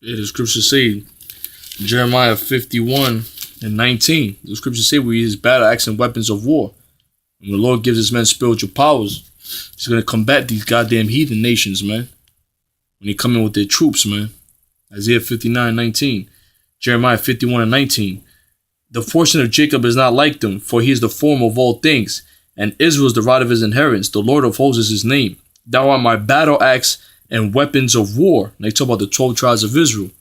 The scriptures say, Jeremiah 51:19. The scriptures say we use battle axe and weapons of war. When the Lord gives his men spiritual powers, he's going to combat these goddamn heathen nations, man. When they come in with their troops, man. Isaiah 59:19. Jeremiah 51:19. The fortune of Jacob is not like them, for he is the form of all things, and Israel is the rod of his inheritance. The Lord of hosts is his name. Thou art my battle axe and weapons of war. And they talk about the 12 tribes of Israel.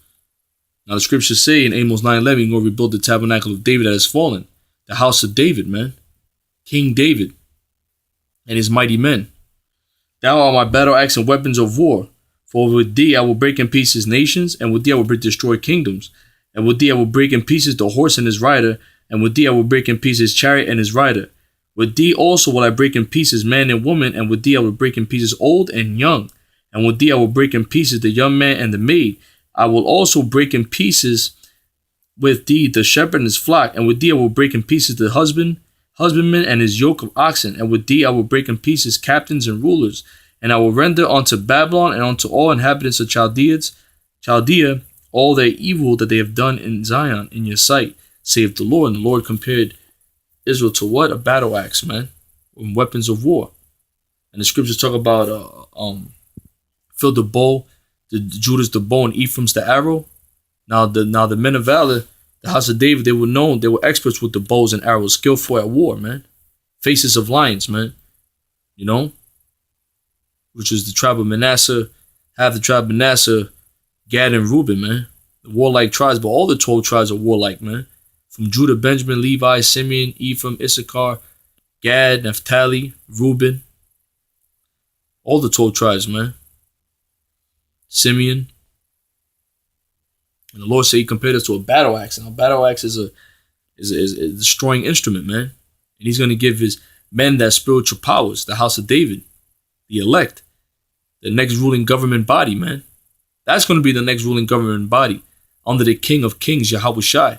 Now the scriptures say in Amos 9:11, you're going to rebuild the tabernacle of David that has fallen. The house of David, man. King David and his mighty men. Thou art my battle axe and weapons of war. For with thee I will break in pieces nations, and with thee I will destroy kingdoms. And with thee I will break in pieces the horse and his rider, and with thee I will break in pieces chariot and his rider. With thee also will I break in pieces man and woman, and with thee I will break in pieces old and young. And with thee I will break in pieces the young man and the maid. I will also break in pieces with thee the shepherd and his flock, and with thee I will break in pieces the husbandman and his yoke of oxen, and with thee I will break in pieces captains and rulers. And I will render unto Babylon and unto all inhabitants of Chaldea all their evil that they have done in Zion in your sight, saith the Lord. And the Lord compared Israel to what? A battle axe, man, with weapons of war. And the scriptures talk about Phil the bow, the Judah's the bow, and Ephraim's the arrow. Now the men of valor, the house of David, they were experts with the bows and arrows, skillful at war, man. Faces of lions, man. You know? Which is the tribe of Manasseh, half the tribe of Manasseh, Gad and Reuben, man. The warlike tribes, but all the 12 tribes are warlike, man. From Judah, Benjamin, Levi, Simeon, Ephraim, Issachar, Gad, Naphtali, Reuben. All the 12 tribes, man. Simeon. And the Lord said he compared us to a battle axe. And a battle axe is a destroying instrument, man. And he's going to give his men that spiritual powers, the house of David, the elect, the next ruling government body, man. That's going to be the next ruling government body under the King of Kings, Yahushua.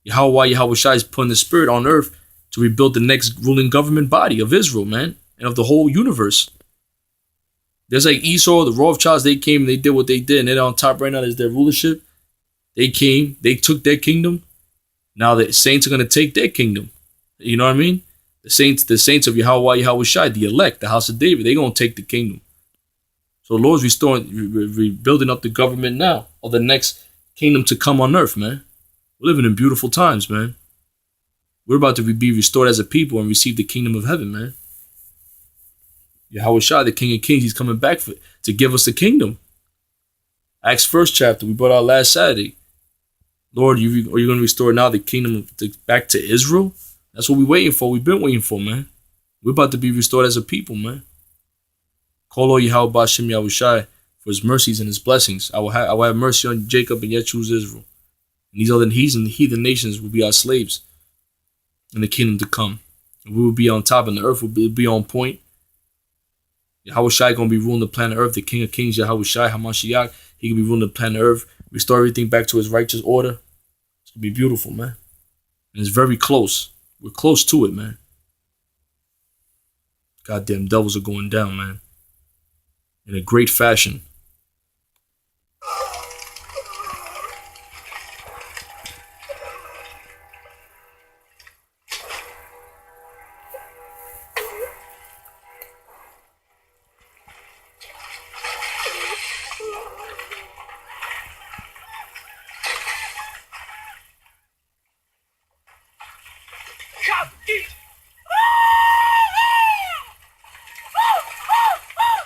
Yahushua is putting the spirit on earth to rebuild the next ruling government body of Israel, man, and of the whole universe. There's like Esau, the Rothschilds, they came and they did what they did, and they're on top right now. There's their rulership. They came, they took their kingdom. Now the saints are going to take their kingdom. You know what I mean? The saints of Yahushua, the elect, the house of David, they're going to take the kingdom. So the Lord's rebuilding up the government now of the next kingdom to come on earth, man. We're living in beautiful times, man. We're about to be restored as a people and receive the kingdom of heaven, man. Yahushua, the King of Kings, he's coming back to give us the kingdom. Acts 1st chapter, we brought out last Saturday. Lord, are you going to restore now the kingdom back to Israel? That's what we're waiting for. We've been waiting for, man. We're about to be restored as a people, man. Call all Yahweh Bashem Yahushua for his mercies and his blessings. I will have mercy on Jacob and yet choose Israel. And these other heathen nations will be our slaves in the kingdom to come. And we will be on top, and the earth will be on point. Yahushua going to be ruling the planet Earth. The King of Kings, Yahushua, Hamashiach, he can be ruling the planet Earth, restore everything back to his righteous order. It's going to be beautiful, man. And it's very close. We're close to it, man. Goddamn devils are going down, man. In a great fashion.